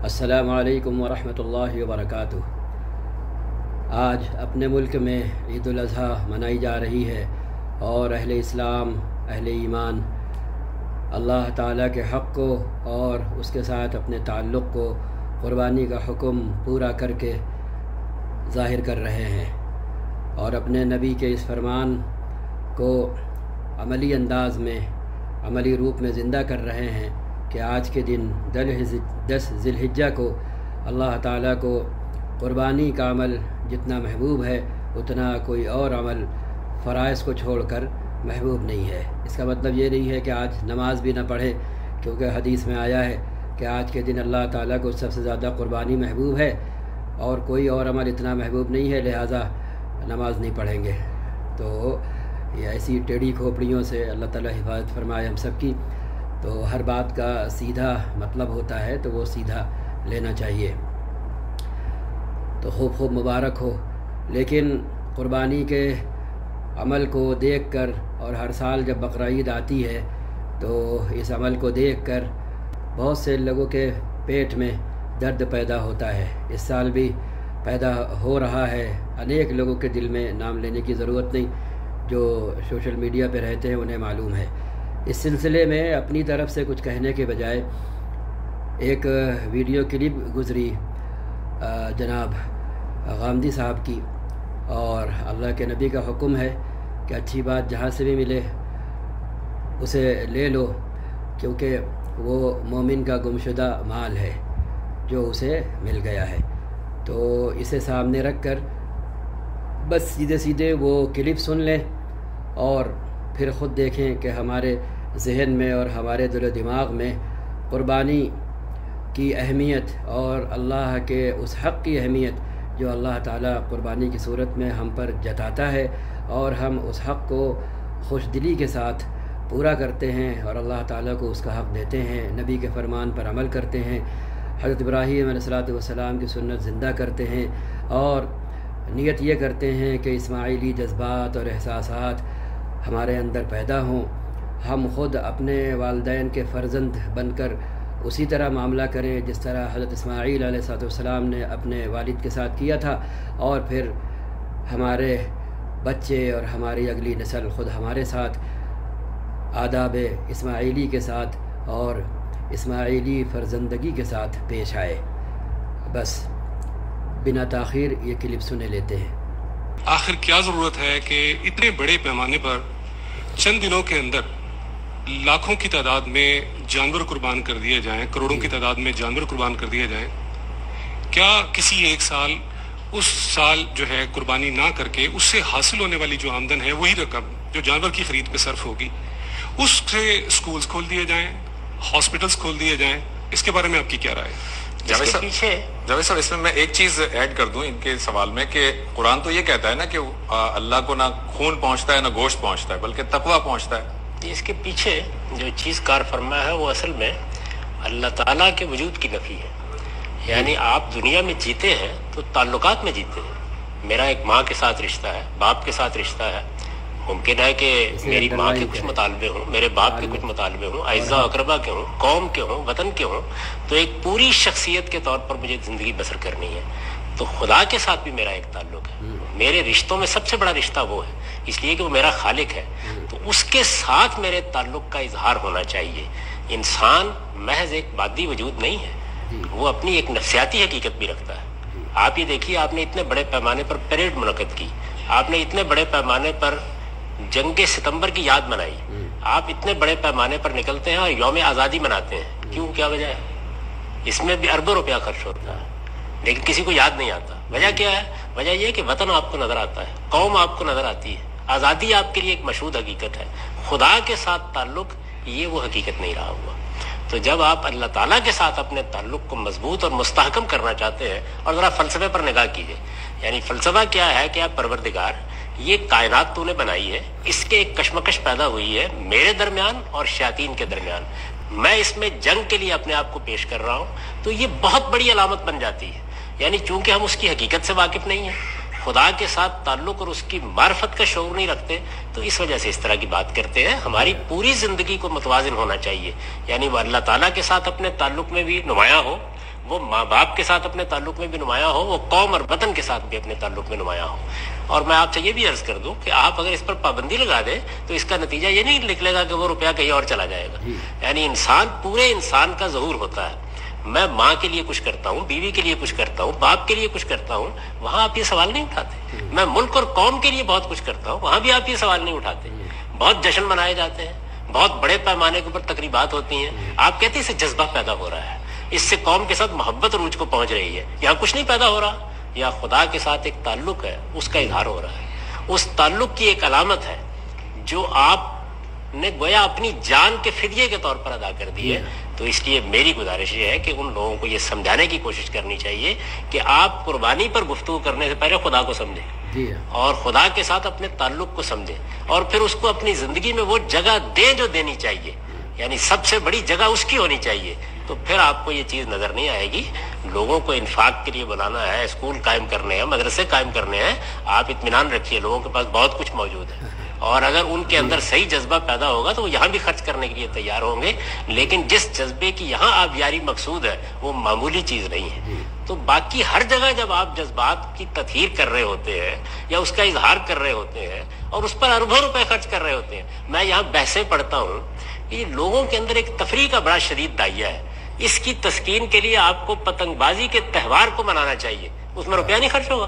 السلام علیکم ورحمۃ اللہ وبرکاتہ۔ آج اپنے ملک میں عید الاضحیٰ منائی جا رہی ہے اور اہل اسلام، اہل ایمان اللہ تعالیٰ کے حق کو اور اس کے ساتھ اپنے تعلق کو قربانی کا حکم پورا کر کے ظاہر کر رہے ہیں اور اپنے نبی کے اس فرمان کو عملی انداز میں، عملی روپ میں زندہ کر رہے ہیں کہ آج کے دن 10 ذی الحجہ کو اللہ تعالیٰ کو قربانی کا عمل جتنا محبوب ہے اتنا کوئی اور عمل فرائض کو چھوڑ کر محبوب نہیں ہے۔ اس کا مطلب یہ نہیں ہے کہ آج نماز بھی نہ پڑھے، کیونکہ حدیث میں آیا ہے کہ آج کے دن اللہ تعالیٰ کو سب سے زیادہ قربانی محبوب ہے اور کوئی اور عمل اتنا محبوب نہیں ہے، لہٰذا نماز نہیں پڑھیں گے۔ تو یہ ایسی ٹیڑھی کھوپڑیوں سے اللہ تعالیٰ حفاظت فرمائے ہم سب کی۔ تو ہر بات کا سیدھا مطلب ہوتا ہے تو وہ سیدھا لینا چاہیے۔ تو خوب مبارک ہو، لیکن قربانی کے عمل کو دیکھ کر اور ہر سال جب بقرعید آتی ہے تو اس عمل کو دیکھ کر بہت سے لوگوں کے پیٹ میں درد پیدا ہوتا ہے۔ اس سال بھی پیدا ہو رہا ہے۔ انیک لوگوں کے دل میں نام لینے کی ضرورت نہیں، جو سوشل میڈیا پہ رہتے ہیں انہیں معلوم ہے۔ اس سلسلے میں اپنی طرف سے کچھ کہنے کے بجائے ایک ویڈیو کلپ گزری جناب غامدی صاحب کی، اور اللہ کے نبی کا حکم ہے کہ اچھی بات جہاں سے بھی ملے اسے لے لو، کیونکہ وہ مومن کا گمشدہ مال ہے جو اسے مل گیا ہے۔ تو اسے سامنے رکھ کر بس سیدھے وہ کلپ سن لیں اور پھر خود دیکھیں کہ ہمارے ذہن میں اور ہمارے دل و دماغ میں قربانی کی اہمیت اور اللہ کے اس حق کی اہمیت جو اللہ تعالیٰ قربانی کی صورت میں ہم پر جتاتا ہے، اور ہم اس حق کو خوش دلی کے ساتھ پورا کرتے ہیں اور اللہ تعالیٰ کو اس کا حق دیتے ہیں، نبی کے فرمان پر عمل کرتے ہیں، حضرت ابراہیم علیہ السلام کی سنت زندہ کرتے ہیں، اور نیت یہ کرتے ہیں کہ اسماعیلی جذبات اور احساسات ہمارے اندر پیدا ہوں، ہم خود اپنے والدین کے فرزند بن کر اسی طرح معاملہ کریں جس طرح حضرت اسماعیل علیہ السلام نے اپنے والد کے ساتھ کیا تھا، اور پھر ہمارے بچے اور ہماری اگلی نسل خود ہمارے ساتھ آداب اسماعیلی کے ساتھ اور اسماعیلی فرزندگی کے ساتھ پیش آئے۔ بس بنا تاخیر یہ کلپ سنے لیتے ہیں۔ آخر کیا ضرورت ہے کہ اتنے بڑے پیمانے پر چند دنوں کے اندر لاکھوں کی تعداد میں جانور قربان کر دیے جائیں، کروڑوں کی تعداد میں جانور قربان کر دیے جائیں؟ کیا کسی ایک سال اس سال جو ہے قربانی نہ کر کے اس سے حاصل ہونے والی جو آمدن ہے وہی رقم جو جانور کی خرید پہ صرف ہوگی اس سے سکولز کھول دیے جائیں، ہاسپٹلز کھول دیے جائیں؟ اس کے بارے میں آپ کی کیا رائے ہے؟ جاوید صاحب اس میں ایک چیز ایڈ کر دوں ان کے سوال میں کہ قرآن تو یہ کہتا ہے نا کہ اللہ کو نہ خون پہنچتا ہے نہ گوشت پہنچتا ہے بلکہ تقویٰ پہنچتا ہے۔ اس کے پیچھے جو چیز کار فرما ہے وہ اصل میں اللہ تعالیٰ کے وجود کی نفی ہے۔ یعنی آپ دنیا میں جیتے ہیں تو تعلقات میں جیتے ہیں۔ میرا ایک ماں کے ساتھ رشتہ ہے، باپ کے ساتھ رشتہ ہے، ممکن ہے کہ میری ماں کے کچھ مطالبے ہوں، میرے باپ کے کچھ مطالبے ہوں، اعزاء اقربا کے ہوں، قوم کے ہوں، وطن کے ہوں، تو ایک پوری شخصیت کے طور پر مجھے زندگی بسر کرنی ہے۔ تو خدا کے ساتھ بھی میرا ایک تعلق ہے، میرے رشتوں میں سب سے بڑا رشتہ وہ ہے، اس لیے کہ وہ میرا خالق ہے، تو اس کے ساتھ میرے تعلق کا اظہار ہونا چاہیے۔ انسان محض ایک مادی وجود نہیں ہے، وہ اپنی ایک نفسیاتی حقیقت بھی رکھتا ہے۔ آپ یہ دیکھیے، آپ نے اتنے بڑے پیمانے پر پریڈ منعقد کی، آپ نے اتنے بڑے پیمانے پر جنگ ستمبر کی یاد منائی، آپ اتنے بڑے پیمانے پر نکلتے ہیں اور یوم آزادی مناتے ہیں، کیوں؟ کیا وجہ ہے؟ اس میں بھی اربوں روپیہ خرچ ہوتا ہے لیکن کسی کو یاد نہیں آتا۔ وجہ کیا ہے؟ وجہ یہ ہے کہ وطن آپ کو نظر آتا ہے، قوم آپ کو نظر آتی ہے، آزادی آپ کے لیے ایک مشہود حقیقت ہے، خدا کے ساتھ تعلق یہ وہ حقیقت نہیں رہا ہوا۔ تو جب آپ اللہ تعالیٰ کے ساتھ اپنے تعلق کو مضبوط اور مستحکم کرنا چاہتے ہیں، اور ذرا فلسفے پر نگاہ کیجیے، یعنی فلسفہ کیا ہے کہ آپ پروردگار یہ کائنات تو نے بنائی ہے، اس کے ایک کشمکش پیدا ہوئی ہے میرے درمیان اور شیاطین کے درمیان، میں اس میں جنگ کے لیے اپنے آپ کو پیش کر رہا ہوں، تو یہ بہت بڑی علامت بن جاتی ہے۔ یعنی چونکہ ہم اس کی حقیقت سے واقف نہیں ہیں، خدا کے ساتھ تعلق اور اس کی معرفت کا شعور نہیں رکھتے، تو اس وجہ سے اس طرح کی بات کرتے ہیں۔ ہماری پوری زندگی کو متوازن ہونا چاہیے، یعنی وہ اللہ تعالیٰ کے ساتھ اپنے تعلق میں بھی نمایاں ہو، وہ ماں باپ کے ساتھ اپنے تعلق میں بھی نمایاں ہو، وہ قوم اور وطن کے ساتھ بھی اپنے تعلق میں نمایاں ہو۔ اور میں آپ سے یہ بھی عرض کر دوں کہ آپ اگر اس پر پابندی لگا دیں تو اس کا نتیجہ یہ نہیں نکلے گا کہ وہ روپیہ کہیں اور چلا جائے گا۔ یعنی پورے انسان کا ظہور ہوتا ہے۔ میں ماں کے لیے کچھ کرتا ہوں، بیوی کے لیے کچھ کرتا ہوں، باپ کے لیے کچھ کرتا ہوں، وہاں آپ یہ سوال نہیں اٹھاتے۔ میں ملک اور قوم کے لیے بہت کچھ کرتا ہوں، وہاں بھی آپ یہ سوال نہیں اٹھاتے۔ بہت جشن منائے جاتے ہیں، بہت بڑے پیمانے کے اوپر تقریبات ہوتی ہیں، آپ کہتے ہیں اس سے جذبہ پیدا ہو رہا ہے، اس سے قوم کے ساتھ محبت عروج کو پہنچ رہی ہے۔ یہاں کچھ نہیں پیدا ہو رہا، یا خدا کے ساتھ ایک تعلق ہے، اس کا اظہار ہو رہا ہے۔ اس تعلق کی ایک علامت ہے جو آپ نے گویا اپنی جان کے فدیے کے طور پر ادا کر دی ہے۔ تو اس لیے میری گزارش یہ ہے کہ ان لوگوں کو یہ سمجھانے کی کوشش کرنی چاہیے کہ آپ قربانی پر گفتگو کرنے سے پہلے خدا کو سمجھیں اور خدا کے ساتھ اپنے تعلق کو سمجھیں، اور پھر اس کو اپنی زندگی میں وہ جگہ دیں جو دینی چاہیے، یعنی سب سے بڑی جگہ اس کی ہونی چاہیے۔ تو پھر آپ کو یہ چیز نظر نہیں آئے گی۔ لوگوں کو انفاق کے لیے بلانا ہے، اسکول قائم کرنے ہیں، مدرسے قائم کرنے ہیں، آپ اطمینان رکھیے لوگوں کے پاس بہت کچھ موجود ہے، اور اگر ان کے اندر صحیح جذبہ پیدا ہوگا تو وہ یہاں بھی خرچ کرنے کے لیے تیار ہوں گے۔ لیکن جس جذبے کی یہاں آبیاری مقصود ہے وہ معمولی چیز نہیں ہے۔ تو باقی ہر جگہ جب آپ جذبات کی تطہیر کر رہے ہوتے ہیں یا اس کا اظہار کر رہے ہوتے ہیں اور اس پر اربوں روپے خرچ کر رہے ہوتے ہیں، میں یہاں بحثیں پڑھتا ہوں کہ یہ لوگوں کے اندر ایک تفریح کا بڑا شدید داعیہ ہے۔ اس کی تسکین کے لیے آپ کو پتنگ بازی کے تہوار کو منانا چاہیے، اس میں روپیہ نہیں خرچ ہوگا،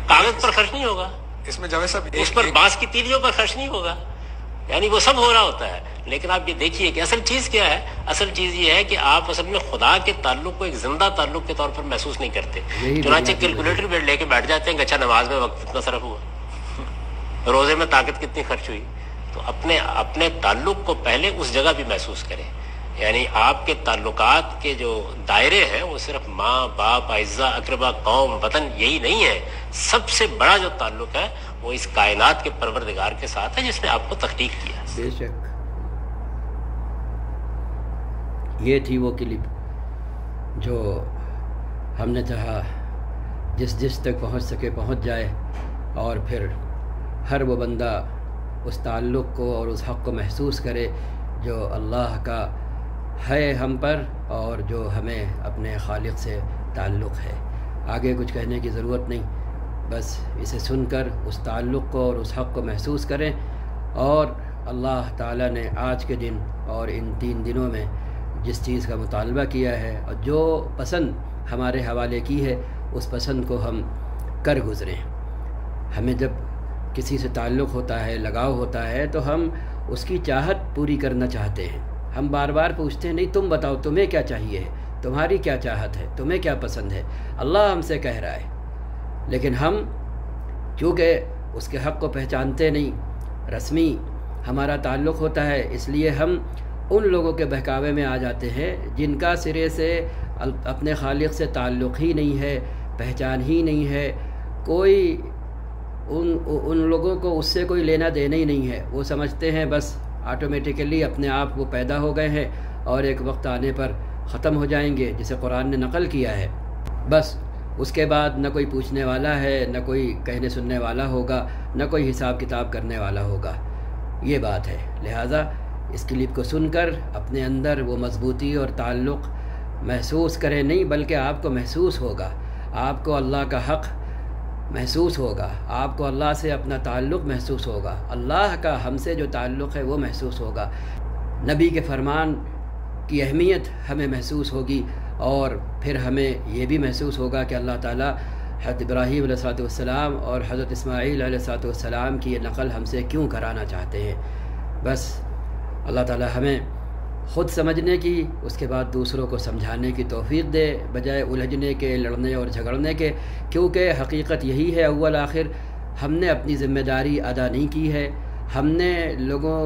کاغذ پر خرچ نہیں ہوگا، اس میں جاوید صاحب اس پر بانس کی تیلیوں پر خرچ نہیں ہوگا، یعنی وہ سب ہو رہا ہوتا ہے۔ لیکن آپ یہ دیکھیے کہ اصل چیز کیا ہے؟ اصل چیز یہ ہے کہ آپ اصل میں خدا کے تعلق کو ایک زندہ تعلق کے طور پر محسوس نہیں کرتے۔ چنانچہ کیلکولیٹر بیٹ لے کے بیٹھ جاتے ہیں کہ اچھا نماز میں وقت کتنا صرف ہوا، روزے میں طاقت کتنی خرچ ہوئی۔ تو اپنے تعلق کو پہلے اس جگہ بھی محسوس کریں، یعنی آپ کے تعلقات کے جو دائرے ہیں وہ صرف ماں باپ اعزاء اقربا قوم وطن یہی نہیں ہے۔ سب سے بڑا جو تعلق ہے وہ اس کائنات کے پروردگار کے ساتھ ہے جس نے آپ کو تخلیق کیا۔ بے شک یہ تھی وہ کلپ جو ہم نے چاہا جس تک پہنچ سکے پہنچ جائے، اور پھر ہر وہ بندہ اس تعلق کو اور اس حق کو محسوس کرے جو اللہ کا ہے ہم پر اور جو ہمیں اپنے خالق سے تعلق ہے۔ آگے کچھ کہنے کی ضرورت نہیں، بس اسے سن کر اس تعلق کو اور اس حق کو محسوس کریں، اور اللہ تعالیٰ نے آج کے دن اور ان 3 دنوں میں جس چیز کا مطالبہ کیا ہے اور جو پسند ہمارے حوالے کی ہے اس پسند کو ہم کر گزریں۔ ہمیں جب کسی سے تعلق ہوتا ہے، لگاؤ ہوتا ہے، تو ہم اس کی چاہت پوری کرنا چاہتے ہیں۔ ہم بار بار پوچھتے ہیں نہیں تم بتاؤ تمہیں کیا چاہیے ہے، تمہاری کیا چاہت ہے، تمہیں کیا پسند ہے، اللہ ہم سے کہہ رہا ہے، لیکن ہم چونکہ اس کے حق کو پہچانتے نہیں، رسمی ہمارا تعلق ہوتا ہے، اس لیے ہم ان لوگوں کے بہکاوے میں آ جاتے ہیں جن کا سرے سے اپنے خالق سے تعلق ہی نہیں ہے، پہچان ہی نہیں ہے، کوئی ان لوگوں کو اس سے کوئی لینا دینا ہی نہیں ہے۔ وہ سمجھتے ہیں بس آٹومیٹیکلی اپنے آپ وہ پیدا ہو گئے ہیں اور ایک وقت آنے پر ختم ہو جائیں گے، جسے قرآن نے نقل کیا ہے۔ بس اس کے بعد نہ کوئی پوچھنے والا ہے، نہ کوئی کہنے سننے والا ہوگا، نہ کوئی حساب کتاب کرنے والا ہوگا، یہ بات ہے۔ لہٰذا اس کلپ کو سن کر اپنے اندر وہ مضبوطی اور تعلق محسوس کریں، نہیں بلکہ آپ کو محسوس ہوگا، آپ کو اللہ کا حق محسوس ہوگا، آپ کو اللہ سے اپنا تعلق محسوس ہوگا، اللہ کا ہم سے جو تعلق ہے وہ محسوس ہوگا، نبی کے فرمان کی اہمیت ہمیں محسوس ہوگی، اور پھر ہمیں یہ بھی محسوس ہوگا کہ اللہ تعالیٰ حضرت ابراہیم علیہ السلام اور حضرت اسماعیل علیہ السلام کی یہ نقل ہم سے کیوں کرانا چاہتے ہیں۔ بس اللہ تعالیٰ ہمیں خود سمجھنے کی، اس کے بعد دوسروں کو سمجھانے کی توفیق دے، بجائے الجھنے کے، لڑنے اور جھگڑنے کے، کیونکہ حقیقت یہی ہے اول آخر ہم نے اپنی ذمہ داری ادا نہیں کی ہے۔ ہم نے لوگوں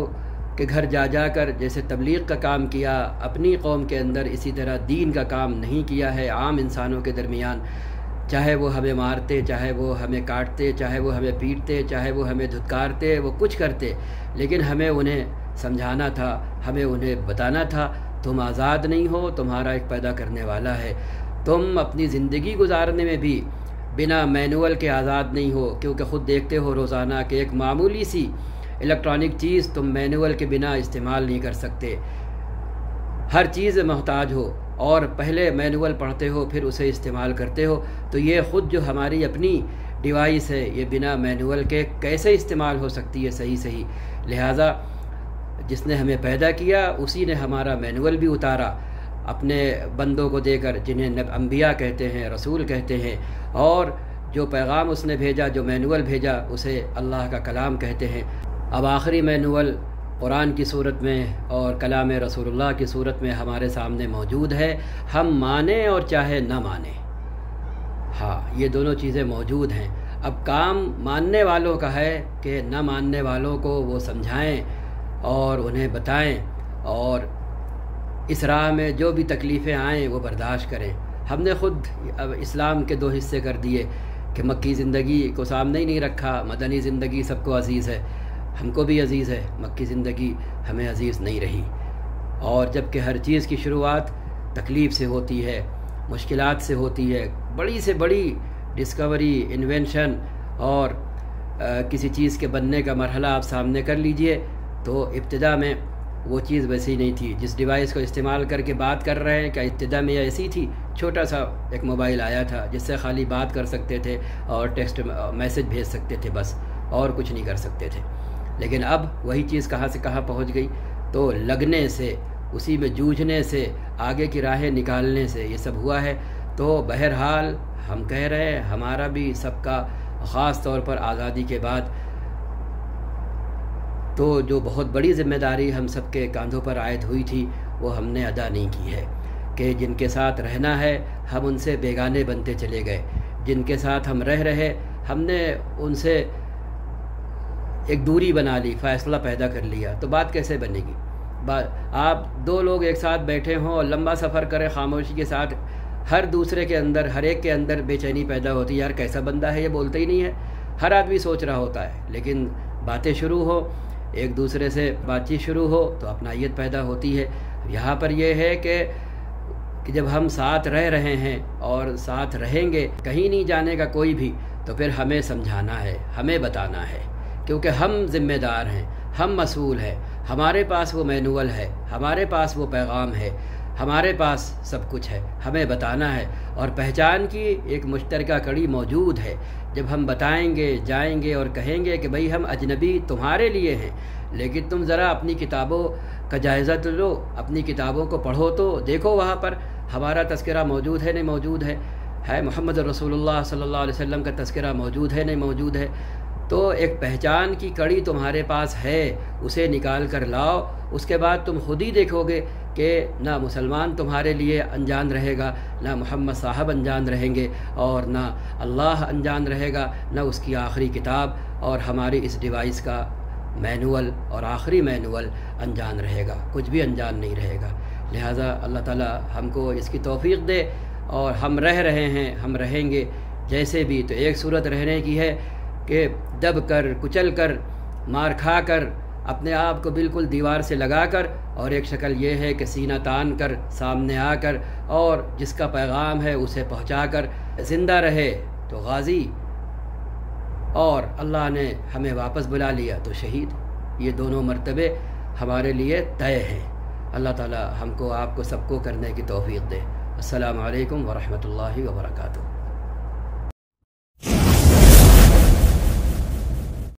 کے گھر جا کر جیسے تبلیغ کا کام کیا، اپنی قوم کے اندر اسی طرح دین کا کام نہیں کیا ہے عام انسانوں کے درمیان، چاہے وہ ہمیں مارتے، چاہے وہ ہمیں کاٹتے، چاہے وہ ہمیں پیٹتے، چاہے وہ ہمیں دھتکارتے، وہ کچھ کرتے، لیکن ہمیں انہیں سمجھانا تھا، ہمیں انہیں بتانا تھا تم آزاد نہیں ہو، تمہارا ایک پیدا کرنے والا ہے، تم اپنی زندگی گزارنے میں بھی بنا مینول کے آزاد نہیں ہو، کیونکہ خود دیکھتے ہو روزانہ کہ ایک معمولی سی الیکٹرانک چیز تم مینول کے بنا استعمال نہیں کر سکتے، ہر چیز محتاج ہو، اور پہلے مینول پڑھتے ہو پھر اسے استعمال کرتے ہو، تو یہ خود جو ہماری اپنی ڈیوائس ہے یہ بنا مینول کے کیسے استعمال ہو سکتی ہے صحیح. لہٰذا جس نے ہمیں پیدا کیا اسی نے ہمارا مینول بھی اتارا اپنے بندوں کو دے کر، جنہیں انبیاء کہتے ہیں، رسول کہتے ہیں، اور جو پیغام اس نے بھیجا، جو مینول بھیجا، اسے اللہ کا کلام کہتے ہیں. اب آخری مینول قرآن کی صورت میں اور کلام رسول اللہ کی صورت میں ہمارے سامنے موجود ہے. ہم مانیں اور چاہے نہ مانیں، ہاں یہ دونوں چیزیں موجود ہیں. اب کام ماننے والوں کا ہے کہ نہ ماننے والوں کو وہ سمجھائیں اور انہیں بتائیں، اور اس راہ میں جو بھی تکلیفیں آئیں وہ برداشت کریں. ہم نے خود اب اسلام کے 2 حصے کر دیے کہ مکی زندگی کو سامنے ہی نہیں رکھا، مدنی زندگی سب کو عزیز ہے، ہم کو بھی عزیز ہے، مکی زندگی ہمیں عزیز نہیں رہی. اور جب کہ ہر چیز کی شروعات تکلیف سے ہوتی ہے، مشکلات سے ہوتی ہے. بڑی سے بڑی ڈسکوری، انوینشن اور کسی چیز کے بننے کا مرحلہ آپ سامنے کر لیجئے تو ابتدا میں وہ چیز ویسی نہیں تھی. جس ڈیوائس کو استعمال کر کے بات کر رہے ہیں، کیا ابتدا میں ایسی تھی؟ چھوٹا سا ایک موبائل آیا تھا جس سے خالی بات کر سکتے تھے اور ٹیکسٹ میسج بھیج سکتے تھے، بس اور کچھ نہیں کر سکتے تھے. لیکن اب وہی چیز کہاں سے کہاں پہنچ گئی. تو لگنے سے، اسی میں جوجھنے سے، آگے کی راہیں نکالنے سے یہ سب ہوا ہے. تو بہرحال ہم کہہ رہے ہیں ہمارا بھی سب کا، خاص طور پر آزادی کے بعد تو جو بہت بڑی ذمہ داری ہم سب کے کاندھوں پر عائد ہوئی تھی وہ ہم نے ادا نہیں کی ہے، کہ جن کے ساتھ رہنا ہے ہم ان سے بیگانے بنتے چلے گئے. جن کے ساتھ ہم رہ رہے ہم نے ان سے ایک دوری بنا لی، فاصلہ پیدا کر لیا. تو بات کیسے بنے گی؟ آپ 2 لوگ ایک ساتھ بیٹھے ہوں اور لمبا سفر کریں خاموشی کے ساتھ، ہر دوسرے کے اندر، ہر ایک کے اندر بے چینی پیدا ہوتی ہے. یار کیسا بندہ ہے، یہ بولتا ہی نہیں ہے. ہر آدمی سوچ رہا ہوتا ہے، لیکن باتیں شروع ہو، ایک دوسرے سے بات چیت شروع ہو تو اپنائیت پیدا ہوتی ہے. یہاں پر یہ ہے کہ جب ہم ساتھ رہ رہے ہیں اور ساتھ رہیں گے، کہیں نہیں جانے کا کوئی بھی، تو پھر ہمیں سمجھانا ہے، ہمیں بتانا ہے، کیونکہ ہم ذمہ دار ہیں، ہم مسئول ہیں. ہمارے پاس وہ مینول ہے، ہمارے پاس وہ پیغام ہے، ہمارے پاس سب کچھ ہے، ہمیں بتانا ہے. اور پہچان کی ایک مشترکہ کڑی موجود ہے. جب ہم بتائیں گے، جائیں گے اور کہیں گے کہ بھئی ہم اجنبی تمہارے لیے ہیں، لیکن تم ذرا اپنی کتابوں کا جائزہ تو لو، اپنی کتابوں کو پڑھو تو دیکھو وہاں پر ہمارا تذکرہ موجود ہے نہیں موجود ہے محمد رسول اللہ صلی اللہ علیہ وسلم کا تذکرہ موجود ہے نہیں موجود ہے. تو ایک پہچان کی کڑی تمہارے پاس ہے، اسے نکال کر لاؤ. اس کے بعد تم خود ہی دیکھو گے کہ نہ مسلمان تمہارے لیے انجان رہے گا، نہ محمد صاحب انجان رہیں گے، اور نہ اللہ انجان رہے گا، نہ اس کی آخری کتاب اور ہماری اس ڈیوائس کا مینول اور آخری مینول انجان رہے گا. کچھ بھی انجان نہیں رہے گا. لہٰذا اللہ تعالی ہم کو اس کی توفیق دے. اور ہم رہ رہے ہیں، ہم رہیں گے جیسے بھی. تو ایک صورت رہنے کی ہے کہ دب کر، کچل کر، مار کھا کر، اپنے آپ کو بالکل دیوار سے لگا کر، اور ایک شکل یہ ہے کہ سینہ تان کر، سامنے آ کر، اور جس کا پیغام ہے اسے پہنچا کر زندہ رہے تو غازی، اور اللہ نے ہمیں واپس بلا لیا تو شہید. یہ دونوں مرتبے ہمارے لیے طے ہیں. اللہ تعالی ہم کو، آپ کو، سب کو کرنے کی توفیق دے. السلام علیکم ورحمۃ اللہ وبرکاتہ.